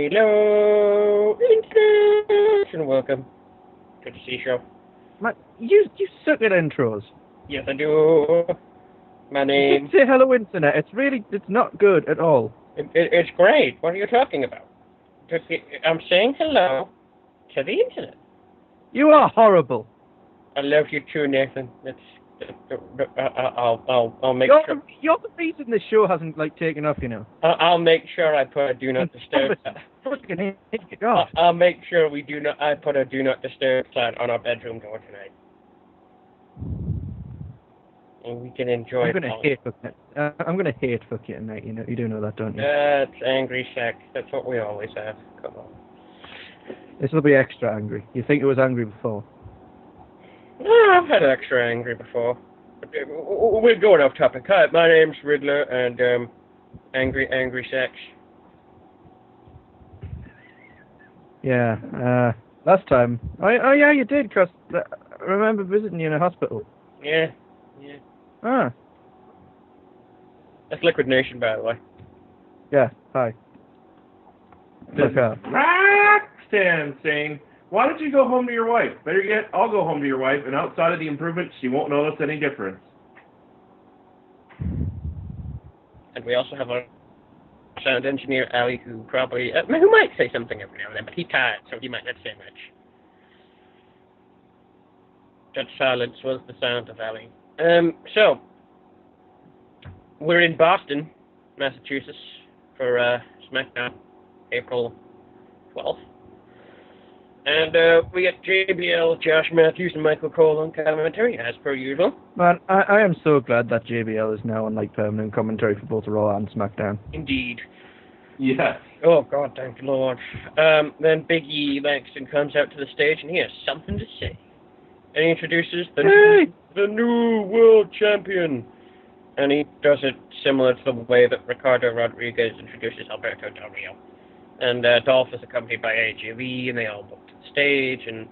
Hello, internet, and welcome to the Sea Show. You suck at intros. Yes, I do. My name. Say hello, internet. It's not good at all. It's great. What are you talking about? I'm saying hello to the internet. You are horrible. I love you too, Nathan. I'll make sure. You're the reason this show hasn't taken off. I'll make sure I put a do not disturb. God. I'll make sure I put a do not disturb sign on our bedroom door tonight, and we can enjoy. I'm gonna hate fuck you tonight. You do know that, don't you? That's angry sex. That's what we always have. Come on. This will be extra angry. You think it was angry before? I've had extra angry before. We're going off topic. Hi, my name's Riddler, and angry sex. Yeah. Last time. Oh yeah, you did. Cause I remember visiting you in a hospital. Yeah. Ah. That's Liquid Nation, by the way. Yeah. Hi. This is Roxanne saying, "Why don't you go home to your wife? Better yet, I'll go home to your wife, and outside of the improvement, she won't notice any difference." And we also have our sound engineer, Ali, who might say something every now and then, but he's tired, so he might not say much. That silence was the sound of Ali. So, we're in Boston, Massachusetts, for Smackdown, April 12th. And we got JBL, Josh Matthews, and Michael Cole on commentary, as per usual. Man, I am so glad that JBL is now on permanent commentary for both Raw and SmackDown. Indeed. Yes. Oh, God, thank the Lord. Then Big E Langston comes out to the stage, and he has something to say. And he introduces the new world champion. And he does it similar to the way that Ricardo Rodriguez introduces Alberto Del Rio. And Dolph is accompanied by AJ Lee, and they all look to the stage, and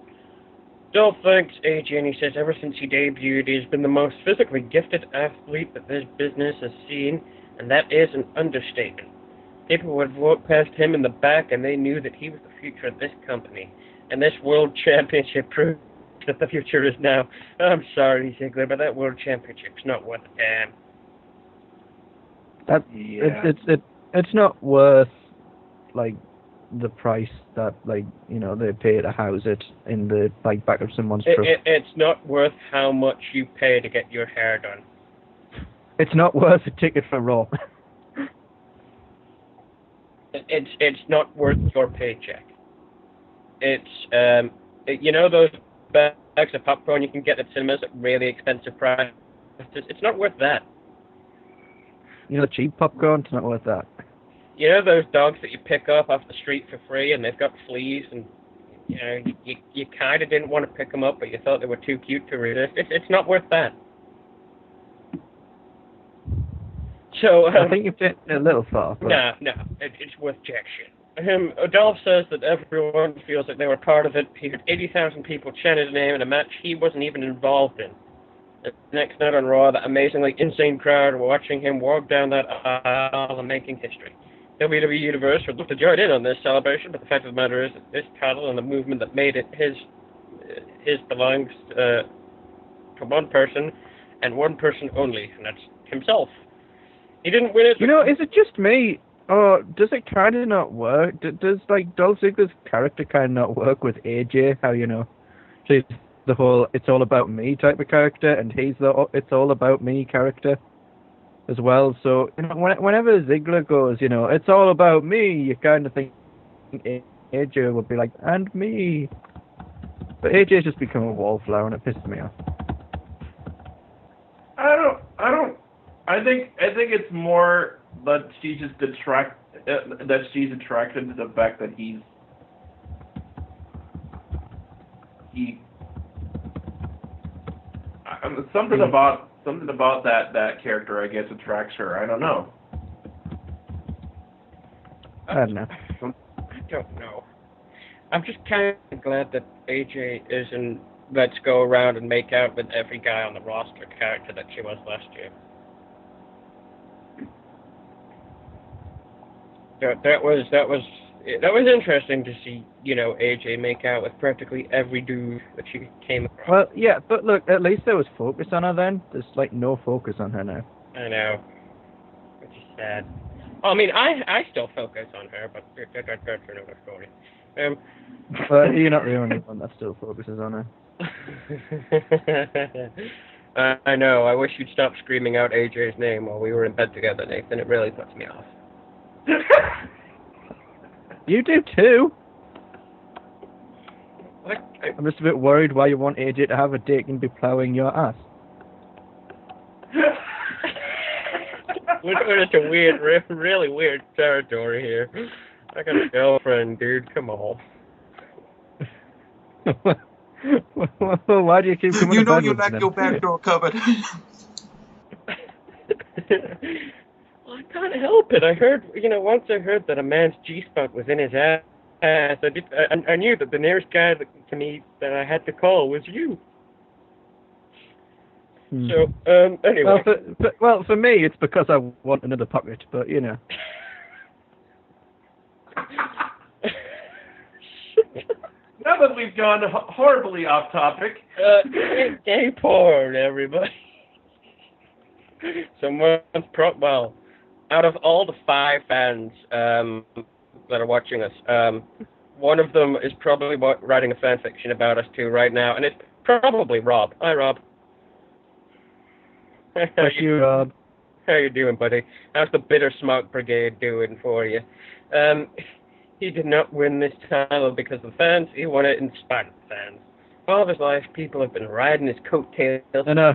Dolph thanks AJ, and he says ever since he debuted, he's been the most physically gifted athlete that this business has seen, and that is an understatement. People would walk past him in the back, and they knew that he was the future of this company, and this World Championship proves that the future is now. I'm sorry, Ziggler, but that World Championship's not worth a damn. It's not worth the price that they pay to house it in the back of someone's truck. It's not worth how much you pay to get your hair done. It's not worth a ticket for Raw. It's not worth your paycheck. It's those bags of popcorn you can get at cinemas at really expensive prices. It's not worth that. Cheap popcorn, it's not worth that. You know those dogs that you pick up off the street for free, and they've got fleas, and you kind of didn't want to pick them up, but you thought they were too cute to resist. It's not worth that. So I think you've taken it a little far. But... No, it's worth jack shit. Dolph says that everyone feels like they were part of it. He had 80,000 people chant his name in a match he wasn't even involved in. The next night on Raw, that amazingly insane crowd were watching him walk down that aisle and making history. WWE Universe would love to join in on this celebration, but the fact of the matter is that this title and the movement that made it his belongs to one person and one person only, and that's himself. He didn't win it. Is it just me, or does it kind of not work? Does Dolph Ziggler's character kind of not work with AJ? How she's the whole "it's all about me" type of character, and he's the "it's all about me" character as well. So whenever Ziggler goes, it's all about me, you kind of think AJ would be like, and me. But AJ's just become a wallflower, and it pisses me off. I think it's more that she's just attracted to the fact that something about that character, I guess, attracts her. I don't know. I don't know. I don't know. I'm just kind of glad that AJ isn't let's go around and make out with every guy on the roster character that she was last year. that was interesting to see, AJ make out with practically every dude that she came across. Well, yeah, but look, at least there was focus on her then. There's like no focus on her now. I know, which is sad. I mean, I still focus on her, but that's another story. But you're not the only one that still focuses on her. I know. I wish you'd stop screaming out AJ's name while we were in bed together, Nathan. It really puts me off. You do too. What? I'm just a bit worried why you want AJ to have a dick and be ploughing your ass. We're into weird, really weird territory here. I got a girlfriend, dude. Come on. Why do you keep coming? You know you like your back door covered. Well, I can't help it. I heard, once I heard that a man's G-spot was in his ass. I knew that the nearest guy to me that I had to call was you. So, anyway. Well, for me, it's because I want another pocket, but Now that we've gone horribly off topic. Gay porn, everybody. Well, out of all the 5 fans that are watching us, one of them is probably writing a fan fiction about us too right now, and it's probably Rob. Hi, Rob. Thank you, Rob. How you doing, buddy? How's the Bitter Smoke Brigade doing for you? He did not win this title because of the fans. He won it in spite of the fans. All of his life, people have been riding his coattails. No,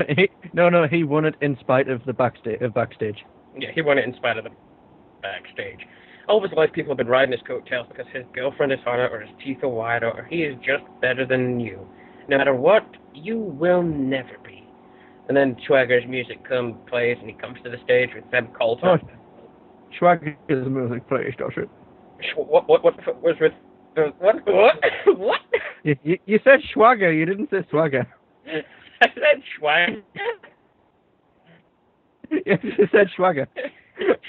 he won it in spite of the backstage. Yeah, he won it in spite of the backstage. All of his life, people have been riding his coattails because his girlfriend is hotter or his teeth are whiter or he is just better than you. No matter what, you will never be. And then Schwager's music plays and he comes to the stage with Zeb Coulter. Oh, Schwager's music plays, does it? What was with... What? You said Schwager, you didn't say Swagger. I said Schwager. Yes, you said Schwager.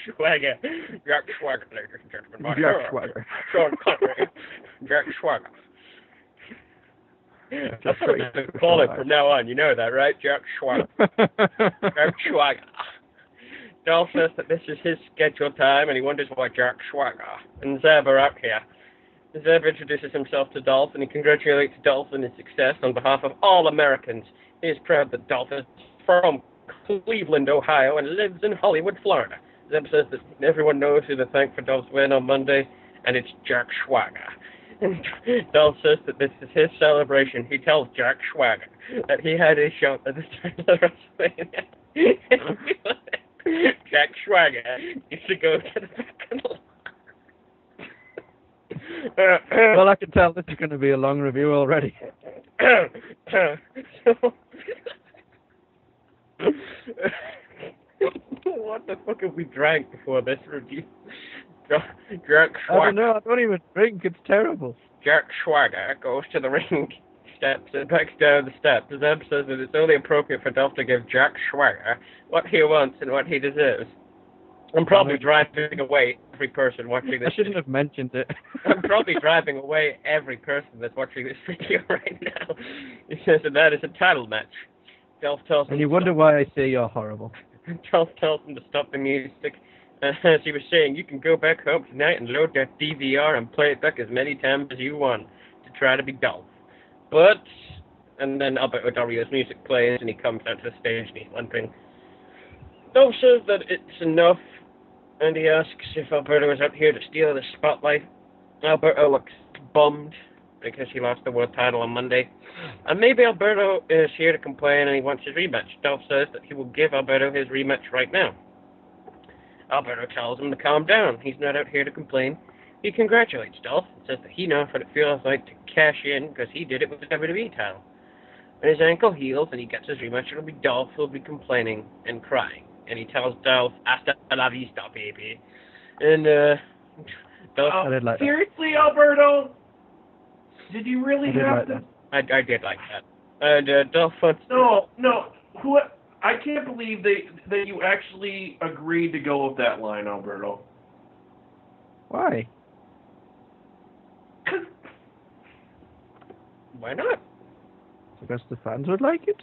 Schwager. Jack Schwager, ladies and gentlemen. Jack Schwager. Sean Connery. Jack Schwager. That's what I'm going to call it from now on. You know that, right? Jack Schwager. Jack Schwager. Dolph says that this is his scheduled time, and he wonders why Jack Schwager and Zeb are out here. Zeb introduces himself to Dolph, and he congratulates Dolph on his success on behalf of all Americans. He is proud that Dolph is from Cleveland, Ohio, and lives in Hollywood, Florida. Zeb says that everyone knows who to thank for Dolph's win on Monday, and it's Jack Schwager. And Dolph says that this is his celebration. He tells Jack Schwager that he had his shot at the start of the WrestleMania. Jack Schwager used to go to the back of the line. Well, I can tell this is going to be a long review already. What the fuck have we drank before this review? Jack Schwager. I don't know, I don't even drink, it's terrible. Jack Schwager goes to the ring steps and backs down the steps. Zeb says that it's only appropriate for Dolph to give Jack Schwager what he wants and what he deserves. I'm probably driving away every person watching this. I shouldn't have mentioned it. I'm probably driving away every person that's watching this video right now. He says that that is a title match. Dolph tells him. And you wonder why I say you're horrible. Dolph tells him to stop the music. As he was saying, you can go back home tonight and load that DVR and play it back as many times as you want to try to be Dolph. But, and then Alberto Del Rio's music plays and he comes out to the stage and he's limping. Dolph says that it's enough. And he asks if Alberto is out here to steal the spotlight. Alberto looks bummed because he lost the world title on Monday. And maybe Alberto is here to complain and he wants his rematch. Dolph says that he will give Alberto his rematch right now. Alberto tells him to calm down. He's not out here to complain. He congratulates Dolph and says that he knows what it feels like to cash in because he did it with the WWE title. When his ankle heals and he gets his rematch, it'll be Dolph who'll be complaining and crying. And he tells Dolph, hasta la vista, baby. And, Dolph... I did like that. Seriously, Alberto? Did you really have to... I did like that. And, Dolph wants... No. I can't believe that you actually agreed to go with that line, Alberto. Why? Why not? Because the fans would like it?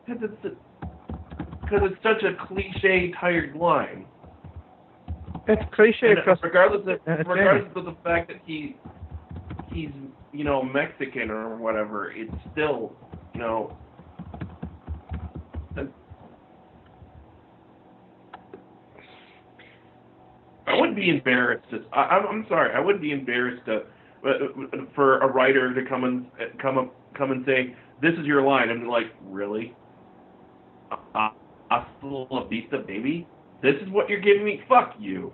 Because it's such a cliche, tired line. It's cliche And across regardless of the fact that he's Mexican or whatever, it's still I wouldn't be embarrassed. I'm sorry. I wouldn't be embarrassed for a writer to come and say, "This is your line." I'm like, really? Hasta la vista, baby. This is what you're giving me? Fuck you.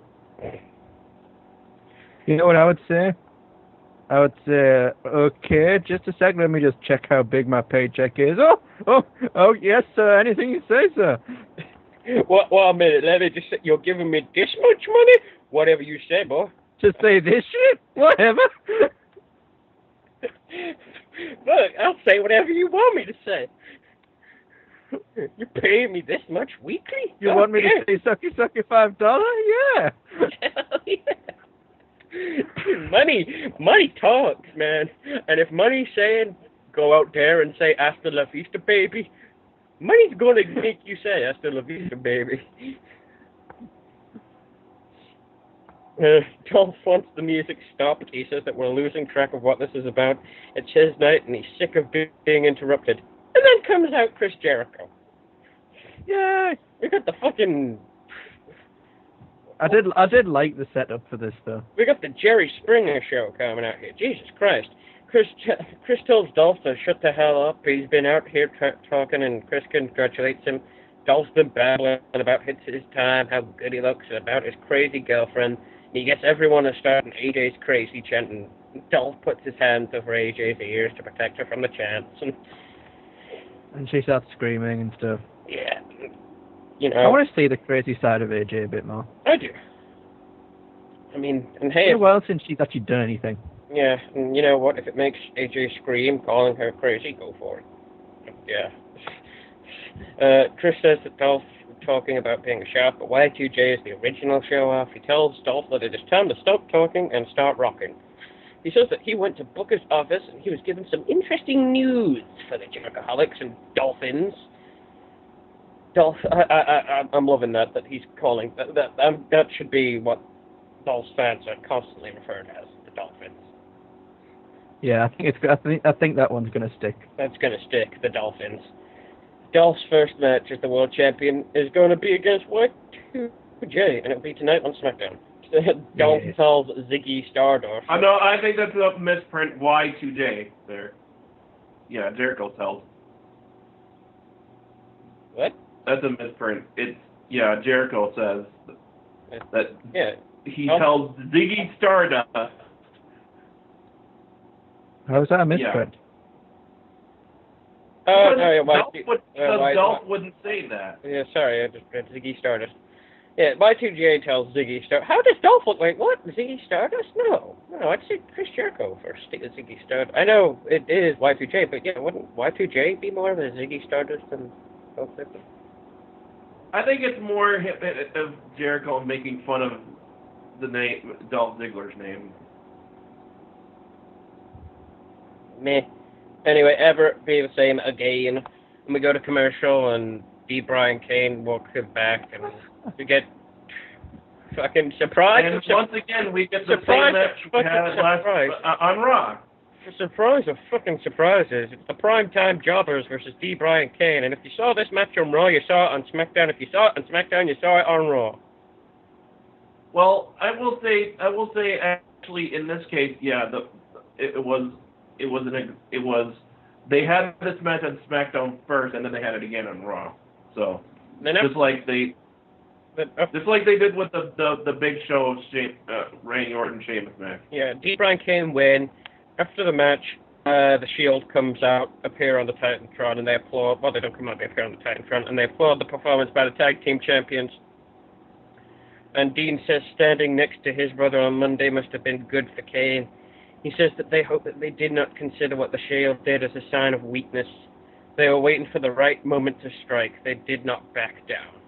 You know what I would say? I would say, okay, just a second, let me just check how big my paycheck is. Oh, yes, sir, anything you say, sir. Well, a minute, let me just say, you're giving me this much money? Whatever you say, boy. Just say this shit? Whatever. Look, I'll say whatever you want me to say. You're paying me this much weekly? You want me to say sucky $5? Yeah. Hell yeah. Money talks, man. And if money's saying, go out there and say hasta la vista, baby, money's going to make you say hasta la vista, baby. Dolph wants the music stopped. He says that we're losing track of what this is about. It's his night, and he's sick of being interrupted. And then comes out Chris Jericho. Yay! We got the fucking... I did like the setup for this, though. We got the Jerry Springer show coming out here. Jesus Christ. Chris tells Dolph to shut the hell up. He's been out here talking, and Chris congratulates him. Dolph's been babbling about his time, how good he looks, and about his crazy girlfriend. He gets everyone to start an AJ's crazy chant, and Dolph puts his hands over AJ's ears to protect her from the chants. And she starts screaming and stuff. Yeah. I want to see the crazy side of AJ a bit more. I do. I mean, and hey... It's been a while since she's actually done anything. Yeah, and you know what? If it makes AJ scream, calling her crazy, go for it. Yeah. Chris says that Dolph talking about being a sharp, but Y2J is the original show-off. He tells Dolph that it is time to stop talking and start rocking. He says that he went to Booker's office and he was given some interesting news for the Jerkaholics and Dolphins. Dolph, I'm loving that he's calling that should be what Dolph's fans are constantly referred as, the Dolphins. Yeah, I think that one's gonna stick. That's gonna stick, the Dolphins. Dolph's first match as the world champion is going to be against Y2J, and it'll be tonight on Smackdown. Dolph tells Ziggy Stardust. No, I think that's a misprint. Y2J there. Yeah, Jericho tells. What? That's a misprint. Jericho says that. Yeah. He tells Ziggy Stardust. How is that a misprint? Dolph wouldn't say that. Yeah, sorry, Ziggy Stardust. Yeah, Y2J tells Ziggy Stardust. How does Dolph look like? What? Ziggy Stardust? No, I'd say Chris Jericho first. Ziggy Stardust. I know it is Y2J, but yeah, wouldn't Y2J be more of a Ziggy Stardust than Dolph Ziggler? I think it's more of Jericho making fun of the name, Dolph Ziggler's name. Meh. Anyway, ever be the same again. And we go to commercial, and D. Brian Kane walks it back, and we get fucking surprise. And once again, we get the same match we had last on Raw. Surprise of fucking surprises. It's the primetime jobbers versus D. Brian Kane, and if you saw this match on Raw, you saw it on SmackDown. If you saw it on SmackDown, you saw it on Raw. Well, I will say, actually, in this case, yeah, they had this match on SmackDown first, and then they had it again on Raw. So just like they did with the Big Show Randy Orton Sheamus match. Yeah, D. Brian Kane win. After the match, the Shield comes out, appear on the Titantron, and they applaud. Well, they don't come out; they appear on the Titantron, and they applaud the performance by the tag team champions. And Dean says standing next to his brother on Monday must have been good for Kane. He says that they hope that they did not consider what the Shield did as a sign of weakness. They were waiting for the right moment to strike. They did not back down.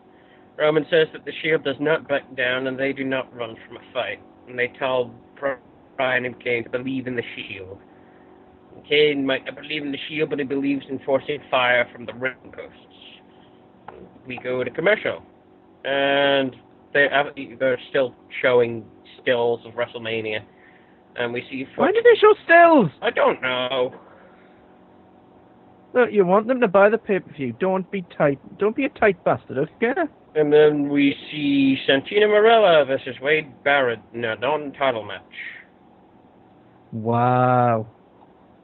Roman says that the Shield does not back down, and they do not run from a fight. And they tell Bryan and Kane to believe in the Shield. And Kane might not believe in the Shield, but he believes in forcing fire from the ring posts. We go to commercial. And they're still showing stills of WrestleMania. And we see... Why did they show stills? I don't know. Look, you want them to buy the pay-per-view. Don't be a tight bastard, okay? And then we see Santino Marella versus Wade Barrett in a non-title match. Wow.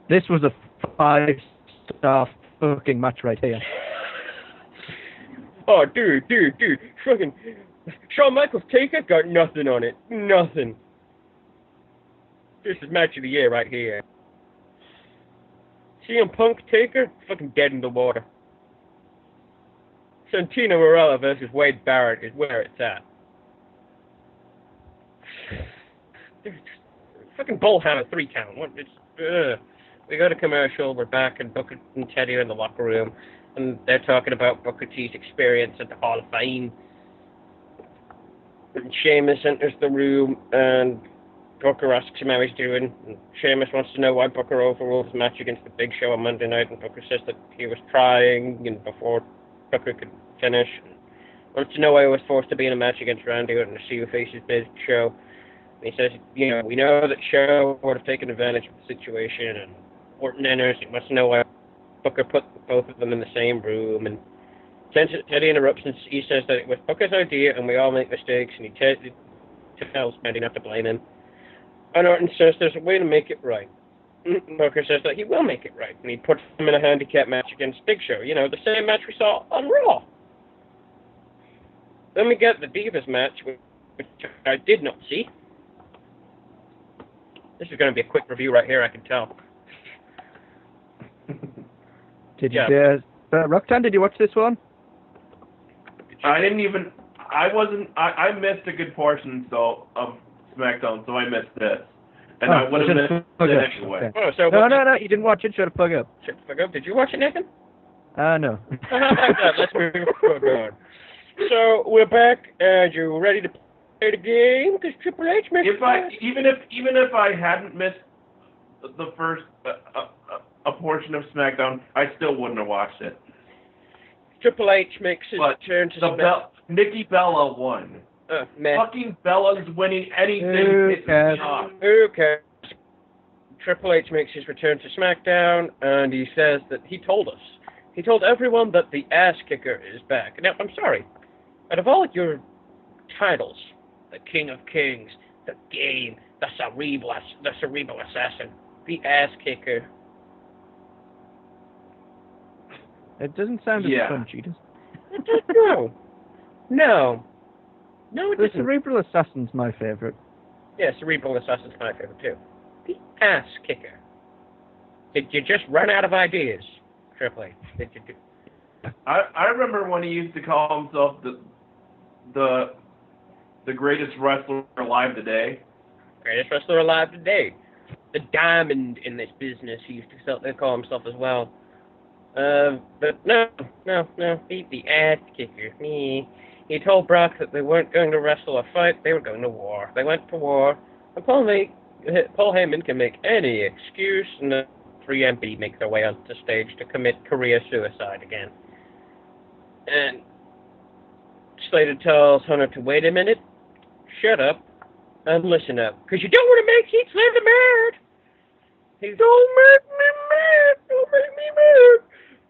This was a 5-star fucking match right here. Oh, dude. Fucking Shawn Michaels Taker got nothing on it. Nothing. This is match of the year right here. CM Punk Taker, fucking dead in the water. Santino Marella versus Wade Barrett is where it's at. Fucking bullhammer 3 count. We go to commercial. We're back, and Booker and Teddy are in the locker room, and they're talking about Booker T's experience at the Hall of Fame. And Sheamus enters the room, and Booker asks him how he's doing. And Sheamus wants to know why Booker overruled his match against the Big Show on Monday night, and Booker says that he was trying, and before Booker could finish, wants to know why he was forced to be in a match against Randy Orton to see who faces Big Show. And he says, we know that Show would have taken advantage of the situation, and Orton enters. He wants to know why Booker put both of them in the same room, and Teddy interrupts, and he says that it was Booker's idea, and we all make mistakes, and he tells Randy not to blame him. And Orton says there's a way to make it right. Booker says that he will make it right, and he puts him in a handicap match against Big Show. The same match we saw on Raw. Then we get the Divas match, which I did not see. This is going to be a quick review right here, I can tell. Roxanne, did you watch this one? I missed a good portion, of SmackDown, so I missed this. And I would have missed it anyway. Okay. No, you didn't watch it, shut the fuck up. Shut the fuck up. Did you watch it, Nathan? No. Let's move on. So, we're back, and you're ready to play the game? Because Triple H makes even if I hadn't missed the first a portion of SmackDown, I still wouldn't have watched it. Triple H makes his return to SmackDown. Nikki Bella won. Fucking Bella's winning anything. Who cares? Triple H makes his return to SmackDown, and he says that he told everyone that the ass kicker is back. Now, I'm sorry. Out of all your titles, the King of Kings, the Game, the Cerebral Assassin, the ass kicker. It doesn't sound as fun, Cheetahs. No, the Cerebral Assassin's my favorite. Yeah, Cerebral Assassin's my favorite too. The ass kicker. Did you just run out of ideas, Triple H? Did you do? I remember when he used to call himself the greatest wrestler alive today. Greatest wrestler alive today. The diamond in this business, he used to call himself as well. But no, the ass kicker. He told Brock that they weren't going to wrestle or fight, they were going to war. They went to war, and Paul Heyman can make any excuse, and the 3MP make their way onto stage to commit career suicide again. And Slater tells Hunter to wait a minute, shut up, and listen up, because you don't want to make Heath Slater mad. Don't make me mad.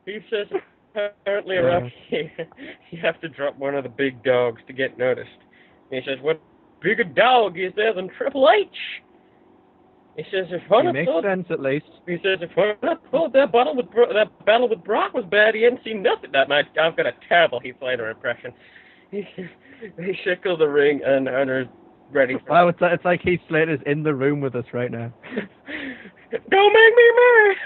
He says apparently around here you have to drop one of the big dogs to get noticed. And he says, what bigger dog is there than Triple H? He says, if Hunter makes sense at least. He says, if Hunter thought that battle with Brock was bad, he hadn't seen nothing that night. I've got a terrible Heath Slater impression. He circled the ring, and Hunter's ready for wow, it's like Heath Slater's in the room with us right now. Don't make me mad!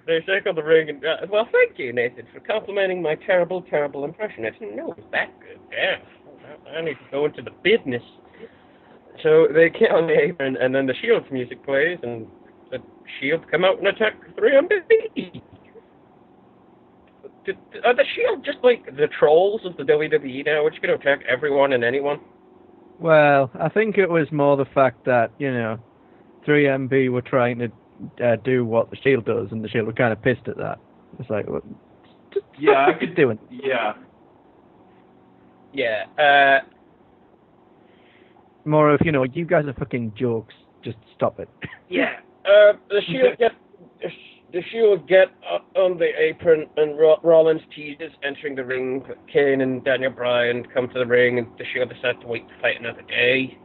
They circled the ring, and, well, thank you, Nathan, for complimenting my terrible, terrible impression. I didn't know it was that good. Damn, I need to go into the business. So they get on the apron, and then the Shield's music plays, and the Shield come out and attack 3MB. Are the Shield just like the trolls of the WWE now, which can attack everyone and anyone? Well, I think it was more the fact that, 3MB were trying to do what the Shield does, and the Shield were kind of pissed at that. It's like, well, just yeah, I could do it. Yeah. Yeah. More of, you guys are fucking jokes. Just stop it. Yeah. The Shield get on the apron, and Rollins teases entering the ring. Kane and Daniel Bryan come to the ring, and the Shield decide to wait to fight another day.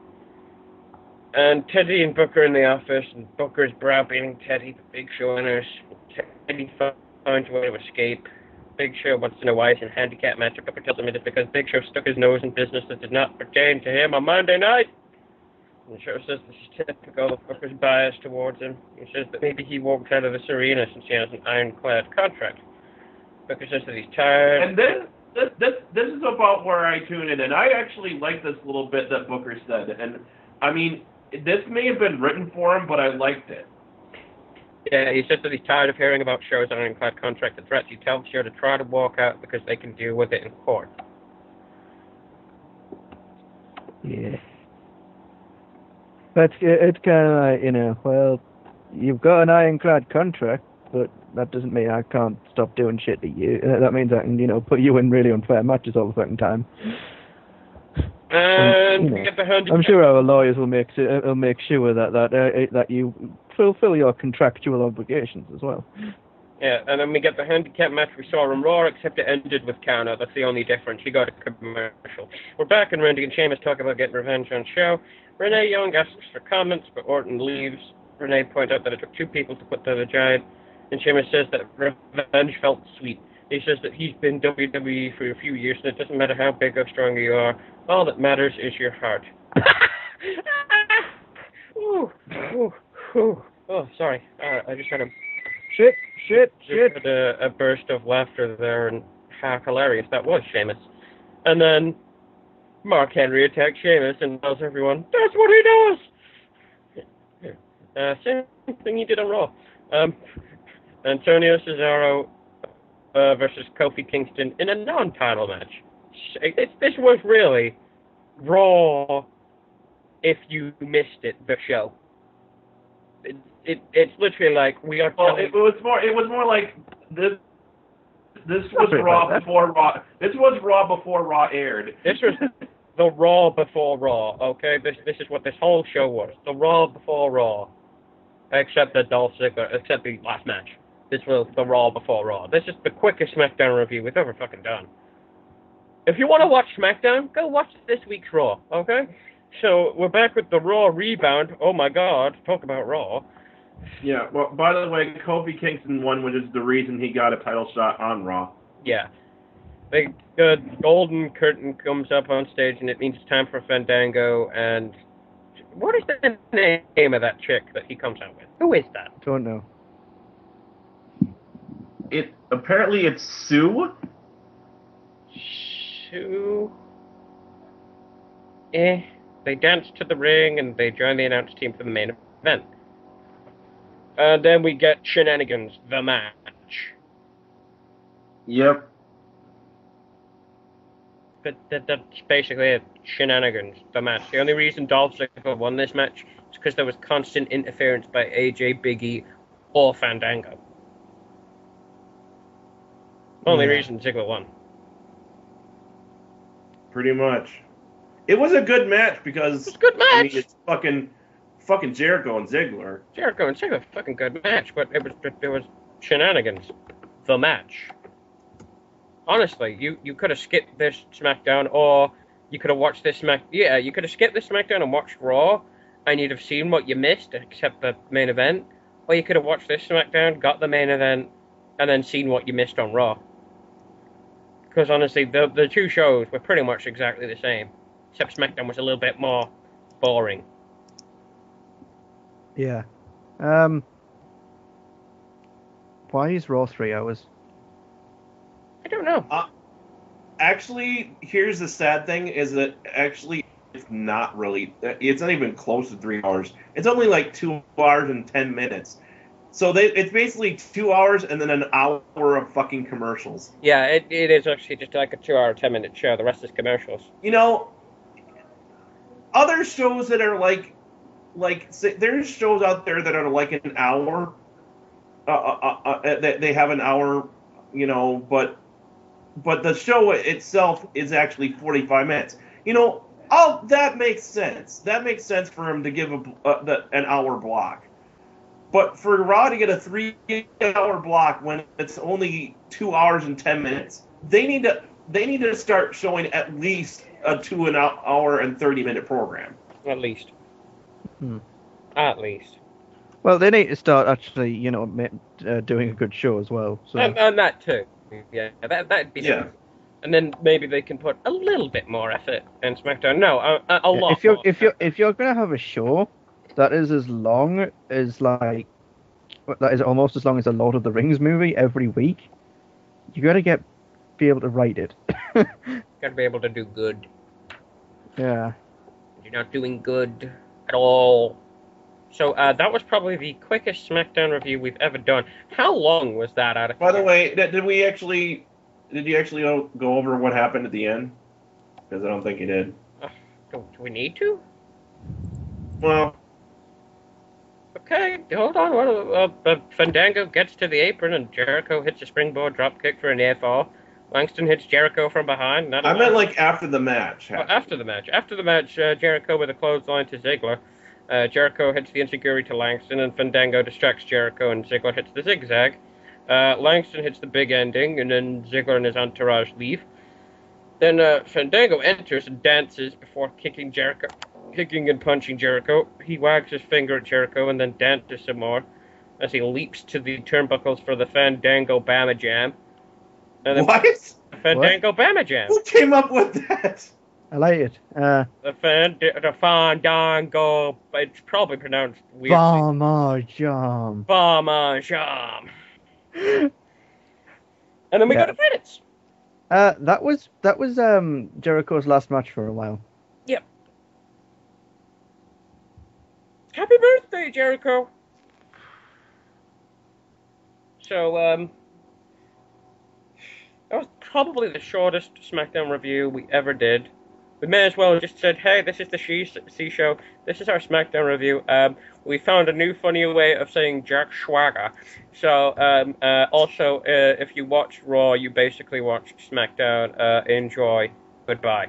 And Teddy and Booker in the office, and Booker's browbeating Teddy. The Big Show enters. Teddy finds a way to escape. Big Show wants to know why he's in a handicap match. Booker tells him it is because Big Show stuck his nose in business that did not pertain to him on Monday night. And the show says this is typical of Booker's bias towards him. He says that maybe he walked out of this arena since he has an ironclad contract. Booker says that he's tired. And this is about where I tune in, and I actually like this little bit that Booker said. And, I mean, this may have been written for him, but I liked it. Yeah, he says that he's tired of hearing about shows on ironclad contract and threats. He tells the show to try to walk out because they can deal with it in court. Yeah. But it's kind of like, well, you've got an ironclad contract, but that doesn't mean I can't stop doing shit to you. That means I can, put you in really unfair matches all the fucking time. And we get the I'm sure our lawyers will make sure that you fulfill your contractual obligations as well. Yeah, and then we get the handicap match we saw on Raw, except it ended with counter. That's the only difference. He got a commercial. We're back, and Randy and Sheamus talk about getting revenge on show. Renee Young asks for comments, but Orton leaves. Renee points out that it took 2 people to put down the giant, and Sheamus says that revenge felt sweet. He says that he's been WWE for a few years, and it doesn't matter how big or strong you are. All that matters is your heart. Ooh, ooh, ooh. Oh, sorry. I just had a... Shit. Had a burst of laughter there, and how hilarious that was, Sheamus. And then Mark Henry attacks Sheamus and tells everyone, that's what he does! Same thing he did on Raw. Antonio Cesaro versus Kofi Kingston in a non-title match. This was really Raw if you missed it, the show. It's literally like we are. Well, it was more like this. This was Raw before Raw. This was Raw before Raw aired. This was the Raw before Raw. Okay, this is what this whole show was. The Raw before Raw, except the Dolph Ziggler, except the last match. This was the Raw before Raw. This is the quickest SmackDown review we've ever fucking done. If you want to watch SmackDown, go watch this week's Raw. Okay. So we're back with the Raw rebound. Oh my God! Talk about Raw. Yeah, well, by the way, Kofi Kingston won, which is the reason he got a title shot on Raw. Yeah. The golden curtain comes up on stage, and it means it's time for Fandango, and... What is the name of that chick that he comes out with? Who is that? Don't know. Apparently it's Sue? Sue... They dance to the ring, and they join the announce team for the main event. And then we get Shenanigans, the match. Yep. But that's basically it. Shenanigans, the match. The only reason Dolph Ziggler won this match is because there was constant interference by AJ, Biggie, or Fandango. Only reason Ziggler won. Pretty much. It was a good match because... It's a good match! I mean, it's fucking Jericho and Ziggler. Jericho and Ziggler, fucking good match, but it was Shenanigans, the match. Honestly, you could have skipped this SmackDown, or you could have watched this you could have skipped this SmackDown and watched Raw, and you'd have seen what you missed, except the main event. Or you could have watched this SmackDown, got the main event, and then seen what you missed on Raw. Because honestly, the 2 shows were pretty much exactly the same, except SmackDown was a little bit more boring. Yeah. Why is Raw 3 hours? I don't know. Actually, here's the sad thing, is that actually it's not really, it's not even close to 3 hours. It's only like 2 hours and 10 minutes. So it's basically 2 hours and then an hour of fucking commercials. Yeah, it is actually just like a 2-hour, 10-minute show. The rest is commercials. You know, other shows that are like there's shows out there that are like an hour. They have an hour, you know, but the show itself is actually 45 minutes. You know, that makes sense. That makes sense for him to give an hour block. But for Raw to get a 3-hour block when it's only 2 hours and 10 minutes, they need to start showing at least a 2 hour and 30-minute program. At least. At least. Well, they need to start actually, you know, doing a good show as well. So. And that too. Yeah, that'd be nice. And then maybe they can put a little bit more effort in SmackDown. No, a lot. If you're gonna have a show that is as long as that is almost as long as a Lord of the Rings movie every week, you gotta be able to write it. Gotta be able to do good. Yeah. You're not doing good at all. So that was probably the quickest SmackDown review we've ever done. How long was that out of? By the way, did you actually go over what happened at the end? Because I don't think you did. Do we need to? Well. Okay, hold on. Fandango gets to the apron and Jericho hits a springboard dropkick for a near fall. Langston hits Jericho from behind. I meant like after the match. After the match. After the match, Jericho with a clothesline to Ziggler. Jericho hits the enziguri to Langston, and Fandango distracts Jericho, and Ziggler hits the zigzag. Langston hits the big ending, and then Ziggler and his entourage leave. Then Fandango enters and dances before kicking and punching Jericho. He wags his finger at Jericho and then dances some more as he leaps to the turnbuckles for the Fandango Bama Jam. What? Fandango Bama Jam. Who came up with that? I like it. The Fandango, it's probably pronounced weirdly. Bama Jam. Bama Jam. And then we go to credits. That was Jericho's last match for a while. Yep. Happy birthday, Jericho. So, that was probably the shortest SmackDown review we ever did. We may as well have just said, hey, this is the C Show. This is our SmackDown review. We found a new funny way of saying Jack Schwager. So, also, if you watch Raw, you basically watch SmackDown. Enjoy. Goodbye.